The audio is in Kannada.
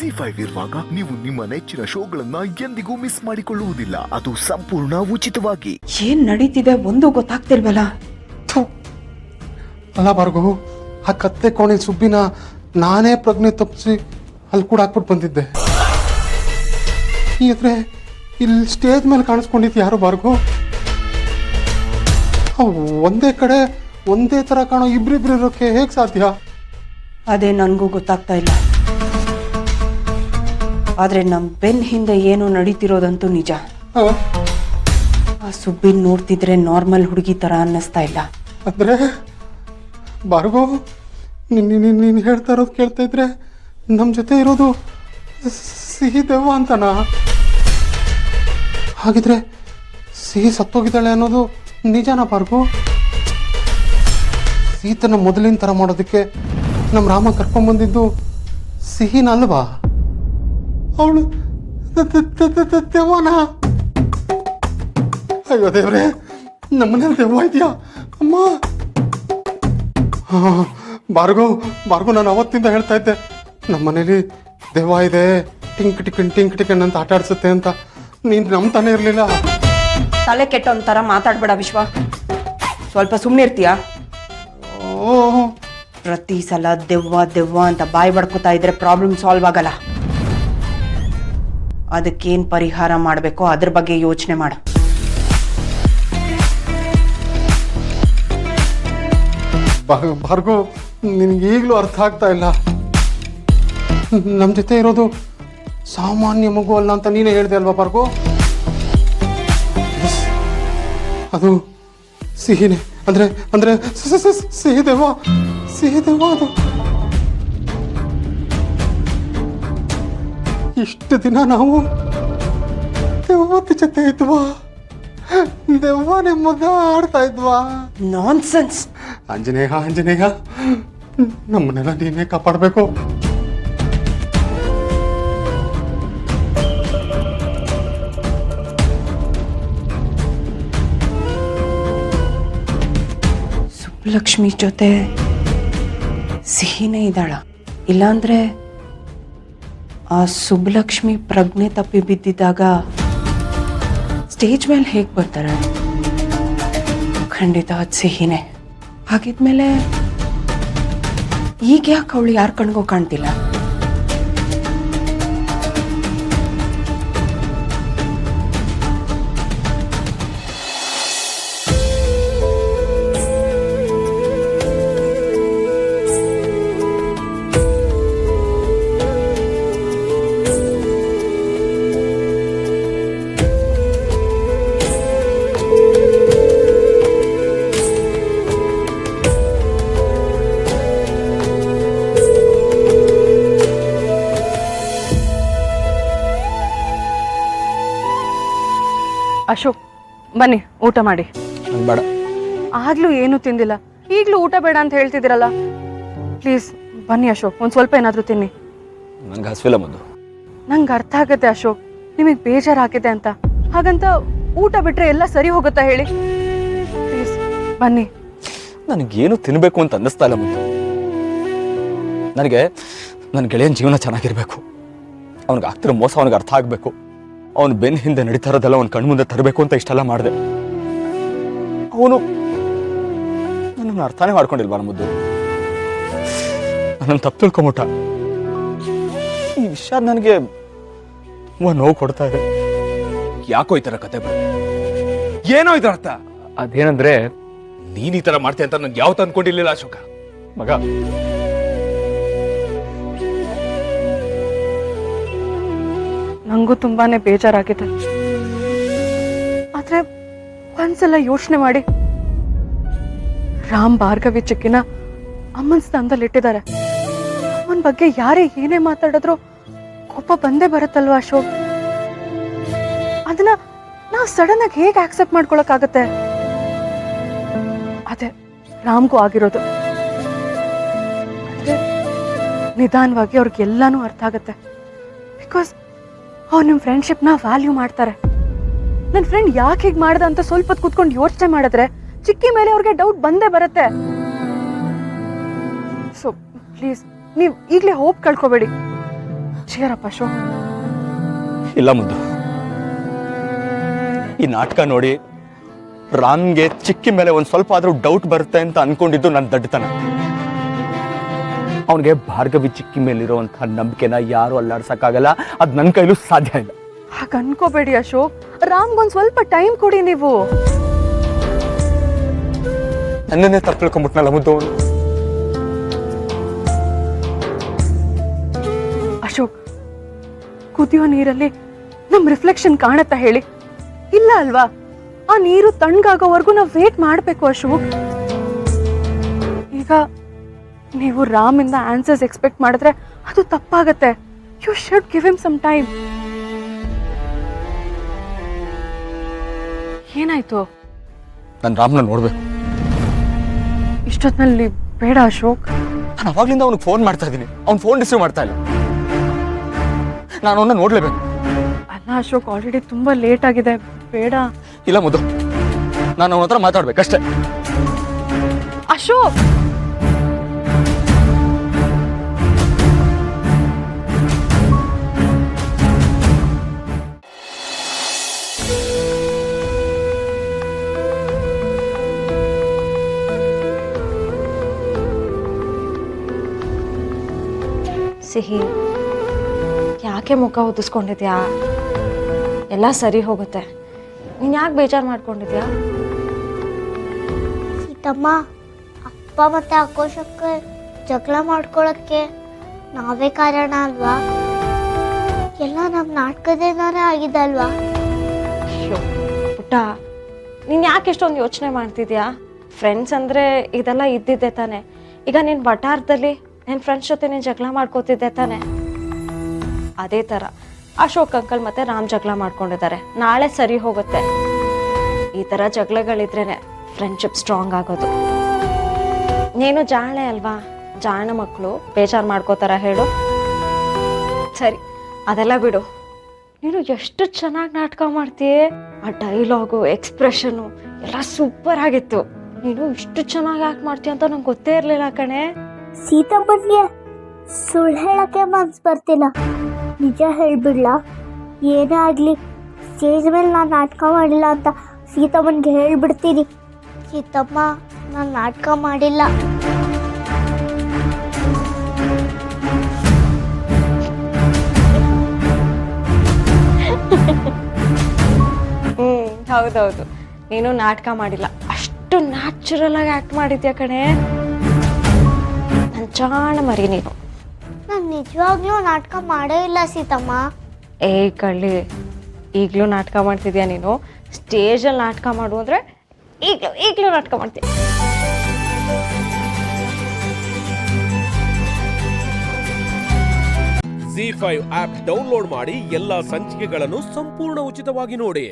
ಜಿ5 ಇರುವಾಗ ನೀವು ನಿಮ್ಮ ನೆಚ್ಚಿನ ಶೋಗಳನ್ನ ಎಂದಿಗೂ ಮಿಸ್ ಮಾಡಿಕೊಳ್ಳುವುದಿಲ್ಲ. ಅದು ಸಂಪೂರ್ಣ ಉಚಿತವಾಗಿ. ಏನ್ ನಡೀತಿದೆ ಒಂದು ಗೊತ್ತಾಗ್ತಿಲ್ವಲ್ಲ. ಅಲ್ಲ ಭಾರ್ಗವ್, ಆ ಕತ್ತೆ ಕೋಣೆ ಸುಬ್ಬಿನ ನಾನೇ ಪ್ರಜ್ಞೆ ತಪ್ಪಿಸಿ ಅಲ್ಲಿ ಕೂಡ ಹಾಕ್ಬಿಟ್ಟು ಬಂದಿದ್ದೆ. ಈದ್ರೆ ಇಲ್ಲಿ ಸ್ಟೇಜ್ ಮೇಲೆ ಕಾಣಿಸ್ಕೊಂಡಿದ್ದು ಯಾರು ಭಾರ್ಗವ್? ಒಂದೇ ಕಡೆ ಒಂದೇ ತರ ಕಾಣೋ ಇಬ್ರಿಬ್ರು ಇರೋಕೆ ಹೇಗೆ ಸಾಧ್ಯ? ಅದೇ ನನಗೂ ಗೊತ್ತಾಗ್ತಾ ಇಲ್ಲ. ಆದ್ರೆ ನಮ್ ಬೆನ್ ಹಿಂದೆ ಏನೋ ನಡೀತಿರೋದಂತೂ ನಿಜ. ಆ ಸುಬ್ಬಿನ್ ನೋಡ್ತಿದ್ರೆ ನಾರ್ಮಲ್ ಹುಡುಗಿ ತರ ಅನ್ನಿಸ್ತಾ ಇಲ್ಲ. ಅಂದ್ರೆ ಭಾರ್ಗವ್, ನೀನು ಹೇಳ್ತಾ ಇರೋದು ಕೇಳ್ತಾ ಇದ್ರೆ ನಮ್ಮ ಜೊತೆ ಇರೋದು ಸಿಹಿ ದೆವ್ವ ಅಂತನಾ? ಹಾಗಿದ್ರೆ ಸಿಹಿ ಸತ್ತೋಗಿದ್ದಾಳೆ ಅನ್ನೋದು ನಿಜನಾ ಭಾರ್ಗವ್? ಸೀತನ ಮೊದಲಿನ ಥರ ಮಾಡೋದಕ್ಕೆ ನಮ್ಮ ರಾಮ ಕರ್ಕೊಂಬಂದಿದ್ದು ಸಿಹಿನ ಅಲ್ವಾ? ಅವಳು ದೆವ್ವನಾ? ಅಯ್ಯೋ ದೇವ್ರೆ, ನಮ್ಮನೇಲಿ ದೆವ್ವ ಇದೆಯಾ ಅಮ್ಮ? ಭಾರ್ಗವ್, ನಾನು ಅವತ್ತಿಂದ ಹೇಳ್ತಾ ಇದ್ದೆ ನಮ್ಮನೇಲಿ ದೆವ್ವ ಇದೆ, ಟಿಂಕ್ ಟಿಕನ್ ಅಂತ ಆಟ ಆಡ್ಸುತ್ತೆ ಅಂತ. ನೀನು ನಂಬ್ತಾನೆ ಇರಲಿಲ್ಲ. ತಲೆ ಕೆಟ್ಟ ಒಂಥರ ಮಾತಾಡ್ಬೇಡ ವಿಶ್ವ. ಸ್ವಲ್ಪ ಸುಮ್ಮನೆ ಇರ್ತೀಯಾ? ಪ್ರತಿ ಸಲ ದೆವ್ವ ಅಂತ ಬಾಯಿ ಬಡ್ಕೋತಾ ಇದ್ರೆ ಪ್ರಾಬ್ಲಮ್ ಸಾಲ್ವ್ ಆಗಲ್ಲ. ಅದಕ್ಕೇನ್ ಪರಿಹಾರ ಮಾಡಬೇಕೋ ಅದ್ರ ಬಗ್ಗೆ ಯೋಚನೆ ಮಾಡು. ಭಾರ್ಗವ್, ನಿನ್ಗೆ ಈಗಲೂ ಅರ್ಥ ಆಗ್ತಾ ಇಲ್ಲ. ನಮ್ಮ ಜೊತೆ ಇರೋದು ಸಾಮಾನ್ಯ ಮಗು ಅಲ್ಲ ಅಂತ ನೀನೇ ಹೇಳಿದೆ ಅಲ್ವಾ ಭಾರ್ಗವ್? ಅದು ಸಿಹಿನೇ, ಅಂದ್ರೆ ಸಿಹಿ ದೆವ್ವ ಅದು. ಇಷ್ಟು ದಿನ ನಾವು ದೆವ್ವದ ಜೊತೆ ಇದ್ವಾ? ದೆವ್ವನೇ ಮಗ ಆಡ್ತಾ ಇದ್ವಾ? ನಾನ್ಸೆನ್ಸ್. ಆಂಜನೇಯ, ನಮ್ಮನ್ನೆಲ್ಲ ನೀನೇ ಕಾಪಾಡಬೇಕು. ಸುಬ್ಬಲಕ್ಷ್ಮಿ ಜೊತೆ ಸಿಹಿನೇ ಇದ್ದಾಳ? ಇಲ್ಲಾಂದ್ರೆ ಆ ಸುಬ್ಬಲಕ್ಷ್ಮಿ ಪ್ರಜ್ಞೆ ತಪ್ಪಿ ಬಿದ್ದಿದ್ದಾಗ ಸ್ಟೇಜ್ ಮೇಲೆ ಹೇಗೆ ಬರ್ತಾರೆ? ಖಂಡಿತ ಅದು ಸಿಹಿನೇ. ಹಾಗಿದ್ಮೇಲೆ ಈಗ ಯಾಕೆ ಅವಳು ಯಾರ ಕಣ್ಗೋ ಕಾಣ್ತಿಲ್ಲ? ಅಶೋಕ್, ಬನ್ನಿ ಊಟ ಮಾಡಿ. ಬೇಡ. ಆಗ್ಲೂ ಏನು ತಿಂದಿಲ್ಲ, ಈಗಲೂ ಊಟ ಬೇಡ ಅಂತ ಹೇಳ್ತಿದ್ದೀರಲ್ಲ. ಪ್ಲೀಸ್ ಬನ್ನಿ ಅಶೋಕ್, ಒಂದು ಸ್ವಲ್ಪ ಏನಾದರೂ ತಿನ್ನಿ. ನಂಗೆ ಹಸಿವಿಲ್ಲ ಮದ್ದು. ನಂಗೆ ಅರ್ಥ ಆಗುತ್ತೆ ಅಶೋಕ್, ನಿಮಗೆ ಬೇಜಾರಾಗಿದೆ ಅಂತ. ಹಾಗಂತ ಊಟ ಬಿಟ್ರೆ ಎಲ್ಲ ಸರಿ ಹೋಗುತ್ತಾ ಹೇಳಿ? ಪ್ಲೀಸ್ ಬನ್ನಿ. ನನಗೇನು ತಿನ್ನಬೇಕು ಅಂತ ಅನ್ನಿಸ್ತಾ ಇಲ್ಲ ಮದ್ದು. ನನಗೆ ನನ್ನ ಗೆಳೆಯನ ಜೀವನ ಚೆನ್ನಾಗಿರ್ಬೇಕು. ಅವ್ನಿಗೆ ಆಗ್ತಿರೋ ಮೋಸ ಅವನಿಗೆ ಅರ್ಥ ಆಗಬೇಕು. ಅವನು ಬೆನ್ನ ಹಿಂದೆ ನಡೀತಾ ಇರೋದೆಲ್ಲ ಅವ್ನ ಕಣ್ಣು ಮುಂದೆ ತರಬೇಕು ಅಂತ ಇಷ್ಟೆಲ್ಲ ಮಾಡಿದೆ. ಅವನು ನನ್ನನ್ನು ಅರ್ಥನೇ ಮಾಡ್ಕೊಂಡಿಲ್ವಾ ಮುದ್ದು? ನನ್ನನ್ನು ತಪ್ಪು ತಿಳ್ಕೊಂಬಿಟ್ಟ. ಈ ವಿಷಯ ನನಗೆ ನೋವು ಕೊಡ್ತಾ ಇದೆ. ಯಾಕೋ ಈ ತರ ಕತೆ ಬರ? ಏನೋ ಇದ್ರ ಅರ್ಥ? ಅದೇನಂದ್ರೆ, ನೀನ್ ಈ ತರ ಮಾಡ್ತೀಯ ಅಂತ ನಂಗೆ ಯಾವತ್ತು ಅನ್ಕೊಂಡಿರ್ಲಿಲ್ಲ ಅಶೋಕ. ಮಗ, ನಂಗೂ ತುಂಬಾನೇ ಬೇಜಾರಾಗಿದೆ. ಆದ್ರೆ ಒಂದ್ಸಲ ಯೋಚನೆ ಮಾಡಿ, ರಾಮ್ ಭಾರ್ಗವಿ ಚಿಕ್ಕಿನ ಅಮ್ಮನ ಸ್ಥಾನದಲ್ಲಿ ಇಟ್ಟಿದ್ದಾರೆ. ಅಮ್ಮನ ಬಗ್ಗೆ ಯಾರೇ ಏನೇ ಮಾತಾಡಿದ್ರು ಕೋಪ ಬಂದೇ ಬರುತ್ತಲ್ವಾ ಅಶೋಕ್? ಅದನ್ನ ನಾವು ಸಡನ್ ಆಗಿ ಹೇಗೆ ಆಕ್ಸೆಪ್ಟ್ ಮಾಡ್ಕೊಳಕ್ಕಾಗತ್ತೆ? ಅದೇ ರಾಮ್ಗೂ ಆಗಿರೋದು. ನಿಧಾನವಾಗಿ ಅವ್ರಿಗೆಲ್ಲಾನು ಅರ್ಥ ಆಗತ್ತೆ. ಬಿಕಾಸ್ ಅವ್ರು ನಿಮ್ಮ ಫ್ರೆಂಡ್ಶಿಪ್ನ ವ್ಯಾಲ್ಯೂ ಮಾಡ್ತಾರೆ. ನನ್ನ ಫ್ರೆಂಡ್ ಯಾಕೆ ಹೀಗೆ ಮಾಡ್ದ ಅಂತ ಸ್ವಲ್ಪ ಹೊತ್ತು ಕೂತ್ಕೊಂಡು ಯೋಚನೆ ಮಾಡಿದ್ರೆ ಚಿಕ್ಕಿ ಮೇಲೆ ಅವ್ರಿಗೆ ಡೌಟ್ ಬಂದೇ ಬರುತ್ತೆ. ಸೊ ಪ್ಲೀಸ್ ನೀವು ಈಗಲೇ ಹೋಪ್ ಕಳ್ಕೊಬೇಡಿ. ಚೇರಪ್ಪ ಅಶೋಕ್. ಇಲ್ಲ ಮುದ್ದು, ಈ ನಾಟಕ ನೋಡಿ ರಾಮ್ಗೆ ಚಿಕ್ಕಿ ಮೇಲೆ ಒಂದ್ ಸ್ವಲ್ಪ ಆದ್ರೂ ಡೌಟ್ ಬರುತ್ತೆ ಅಂತ ಅನ್ಕೊಂಡಿದ್ದು ನನ್ನ ದಡ್ಡತನ. ಅವನಿಗೆ ಭಾರ್ಗವಿ ಚಿಕ್ಕಿ ಮೇಲಿರುವಂತಹ ನಂಬಿಕೆನ ಯಾರು ಅಲ್ಲಾಡ್ಸಕ್ಕಾಗಲ್ಲ. ಅದ್ ನನ್ನ ಕೈಲೂ ಸಾಧ್ಯ ಇಲ್ಲ. ಹಾಗ ಅನ್ಕೋಬೇಡಿ ಅಶೋಕ್, ರಾಮ್ಗೊಂದ್ ಸ್ವಲ್ಪ ಟೈಮ್ ಕೊಡಿ ನೀವು. ನನ್ನನ್ನೇ ತಪ್ಪು ತಿಳ್ಕೊಂಡ್ಬಿಟ್ನಲ್ಲ ಮುದ್ದು ಅವನು. ಅಶೋಕ್, ಕುದಿಯೋ ನೀರಲ್ಲಿ ನಮ್ ರಿಫ್ಲೆಕ್ಷನ್ ಕಾಣತ್ತಾ ಹೇಳಿ? ಇಲ್ಲ ಅಲ್ವಾ? ಆ ನೀರು ತಣ್ಣಗಾಗೋವರೆಗೂ ನಾವು ವೇಟ್ ಮಾಡ್ಬೇಕು ಅಶೋಕ್. ಈಗ ನೀವು ರಾಮಿಂದ ಆನ್ಸರ್ಸ್ ಎಕ್ಸ್ಪೆಕ್ಟ್ ಮಾಡಿದ್ರೆ ಅದು ತಪ್ಪಾಗತ್ತೆ. You should give him some time. ಏನಾಯ್ತು? ನಾನು ರಾಮ್ನ ನೋಡ್ಬೇಕು. ಇಷ್ಟೊತ್ತಿನಲ್ಲಿ ಬೇಡ ಅಶೋಕ್. ನಾನು ಅವಾಗ್ಲಿಂದ ಅವ್ನಿಗೆ ಫೋನ್ ಮಾಡ್ತಾ ಇದ್ದೀನಿ, ಅವ್ನು ಫೋನ್ ರಿಸೀವ್ ಮಾಡ್ತಾ ಇಲ್ಲ. ನಾನು ಅವನ್ನ ನೋಡ್ಲೇಬೇಕು. ಅಲ್ಲ ಅಶೋಕ್, ಆಲ್ರೆಡಿ ತುಂಬಾ ಲೇಟ್ ಆಗಿದೆ, ಬೇಡ. ಇಲ್ಲ ಮುದ್ದು, ನಾನು ಅವನ ಹತ್ರ ಮಾತಾಡ್ಬೇಕಷ್ಟೇ. ಅಶೋಕ್, ಸಿಹಿ, ಯಾಕೆ ಮುಖ ಹೊತ್ತಿಸ್ಕೊಂಡಿದ್ಯಾ? ಎಲ್ಲ ಸರಿ ಹೋಗುತ್ತೆ. ನೀನು ಯಾಕೆ ಬೇಜಾರು ಮಾಡ್ಕೊಂಡಿದ್ಯಾ? ಸೀತಮ್ಮ, ಅಪ್ಪ ಮತ್ತೆ ಆಕೋಶಕ್ಕೆ ಜಗಳ ಮಾಡ್ಕೊಳಕ್ಕೆ ನಾವೇ ಕಾರಣ ಅಲ್ವಾ? ಎಲ್ಲ ನಮ್ಮ ನಾಟಕದಿಂದಾನೇ ಆಗಿದೆ ಅಲ್ವಾ? ಅಯ್ಯೋ ಪುಟ್ಟ, ನೀನು ಯಾಕೆ ಎಷ್ಟೊಂದು ಯೋಚನೆ ಮಾಡ್ತಿದ್ಯಾ? ಫ್ರೆಂಡ್ಸ್ ಅಂದರೆ ಇದೆಲ್ಲ ಇದ್ದಿದ್ದೆ ತಾನೆ. ಈಗ ನಿನ್ನ ವಟಾರದಲ್ಲಿ ನನ್ನ ಫ್ರೆಂಡ್ಸ್ ಜೊತೆ ನೀನು ಜಗಳ ಮಾಡ್ಕೋತಿದ್ದೆ ತಾನೆ. ಅದೇ ಥರ ಅಶೋಕ್ ಅಂಕಲ್ ಮತ್ತು ರಾಮ್ ಜಗಳ ಮಾಡ್ಕೊಂಡಿದ್ದಾರೆ. ನಾಳೆ ಸರಿ ಹೋಗುತ್ತೆ. ಈ ಥರ ಜಗಳಗಳಿದ್ರೇ ಫ್ರೆಂಡ್ಶಿಪ್ ಸ್ಟ್ರಾಂಗ್ ಆಗೋದು. ನೀನು ಜಾಣೆ ಅಲ್ವಾ? ಜಾಣ ಮಕ್ಕಳು ಬೇಜಾರು ಮಾಡ್ಕೋತಾರ ಹೇಳು? ಸರಿ, ಅದೆಲ್ಲ ಬಿಡು. ನೀನು ಎಷ್ಟು ಚೆನ್ನಾಗಿ ನಾಟಕ ಮಾಡ್ತೀಯೇ. ಆ ಡೈಲಾಗು, ಎಕ್ಸ್ಪ್ರೆಷನು ಎಲ್ಲ ಸೂಪರ್ ಆಗಿತ್ತು. ನೀನು ಇಷ್ಟು ಚೆನ್ನಾಗಿ ಆ್ಯಕ್ಟ್ ಮಾಡ್ತೀಯ ಅಂತ ನಂಗೆ ಗೊತ್ತೇ ಇರಲಿಲ್ಲ ಕಣೆ. ಸೀತಮ್ಮನಿಗೆ ಸುಳ್ಳು ಹೇಳಕ್ಕೆ ಮನ್ಸು ಬರ್ತಿಲ್ಲ. ನಿಜ ಹೇಳ್ಬಿಡ್ಲಾ? ಏನೇ ಆಗಲಿ ಸ್ಟೇಜ್ ಮೇಲೆ ನಾನು ನಾಟಕ ಮಾಡಿಲ್ಲ ಅಂತ ಸೀತಮ್ಮನಿಗೆ ಹೇಳ್ಬಿಡ್ತೀನಿ. ಸೀತಮ್ಮ, ನಾನು ನಾಟಕ ಮಾಡಿಲ್ಲ. ಹೌದೌದು, ನೀನು ನಾಟಕ ಮಾಡಿಲ್ಲ. ಅಷ್ಟು ನ್ಯಾಚುರಲ್ ಆಗಿ ಆ್ಯಕ್ಟ್ ಮಾಡಿದ್ಯಾ ಕಣೆ. ನನ್ನ ಜಾಣ ಮರಿ ನೀನು. ನಾನು ನಿಜವಾಗ್ಲೂ ನಾಟಕ ಮಾಡೇ ಇಲ್ಲ ಸೀತಮ್ಮ. ಏ ಕಳ್ಳಿ, ಈಗಲೂ ನಾಟಕ ಮಾಡ್ತಿದ್ಯಾ ನೀನು? ಸ್ಟೇಜಲ್ಲಿ ನಾಟಕ ಮಾಡು ಅಂದರೆ ಈಗಲೂ ನಾಟಕ ಮಾಡ್ತೀಯ. ZEE5 ಆಪ್ ಡೌನ್ಲೋಡ್ ಮಾಡಿ ಎಲ್ಲಾ ಸಂಚಿಕೆಗಳನ್ನು ಸಂಪೂರ್ಣ ಉಚಿತವಾಗಿ ನೋಡಿ.